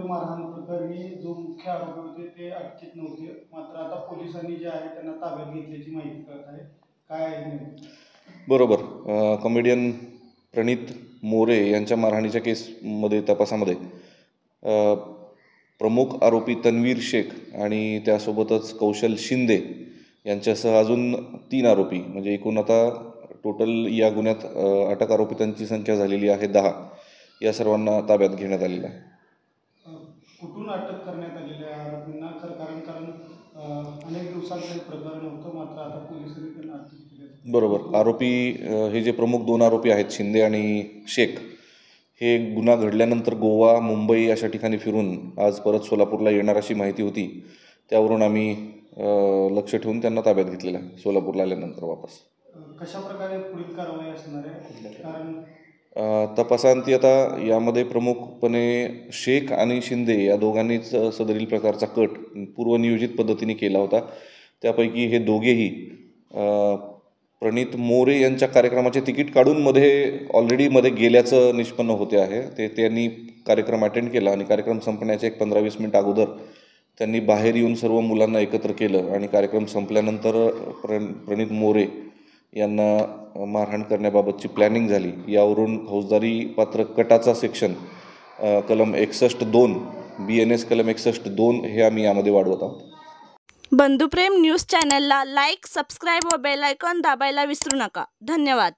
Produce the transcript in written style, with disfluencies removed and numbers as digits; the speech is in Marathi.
मोरे मारहाण प्रकरणी जो मुख्य आरोपी होते ते अटकेत नव्हते, मात्र आता पोलिसांनी जे आहे त्यांना ताब्यात घेतल्याची माहिती कळत आहे. काय आहे नेमकं? बरोबर. कॉमेडियन प्रणित मोरे यांच्या मारहाणीच्या केसमध्ये तपासामध्ये अ, प्रमुख आरोपी तन्वीर शेख आणि त्यासोबतच कौशल शिंदे यांच्यासह अजून 3 आरोपी, म्हणजे एकूण आता टोटल या गुन्ह्यात अटक आरोपितांची संख्या झालेली आहे 10. या सर्वांना ताब्यात घेण्यात आलेलं आहे. कुठून अटक करण्यात आलेल्या आहे आरोपींना? कारण कारण अनेक दिवसांचं हे प्रकरण होतं, मात्र आता पोलिसांनी त्यांना अटक केली आहे. बरोबर. आरोपी हे जे प्रमुख 2 आरोपी आहेत, शिंदे आणि शेख, हे गुन्हा घडल्यानंतर गोवा, मुंबई अशा ठिकाणी फिरून आज परत सोलापूरला येणार अशी माहिती होती. त्यावरून आम्ही लक्ष ठेवून त्यांना ताब्यात घेतलेलं आहे सोलापूरला आल्यानंतर वापस. कशा प्रकारे पुढील कारवाई असणार आहे? कारण तपासांती आता यामध्ये प्रमुखपणे शेख आणि शिंदे या दोघांनीच सदरील प्रकारचा कट पूर्वनियोजित पद्धतीने केला होता. त्यापैकी हे दोघेही प्रणित मोरे यांच्या कार्यक्रमाचे तिकीट काढून ऑलरेडी गेल्याचं निष्पन्न होते आहे. त्यांनी कार्यक्रम अटेंड केला आणि कार्यक्रम संपण्याच्या एक 15-20 मिनिट अगोदर त्यांनी बाहेर येऊन सर्व मुलांना एकत्र केलं आणि कार्यक्रम संपल्यानंतर प्रणित मोरे यांना मारहाण करण्याबाबतची प्लॅनिंग झाली. यावरून फौजदारी पात्र कटाचा सेक्शन कलम 61(2) BNS कलम 61(2) हे आम्ही यामध्ये वाढवत आहोत. बंधुप्रेम न्यूज चॅनलला लाईक, सबस्क्राईब व बेल आयकॉन दाबायला विसरू नका. धन्यवाद.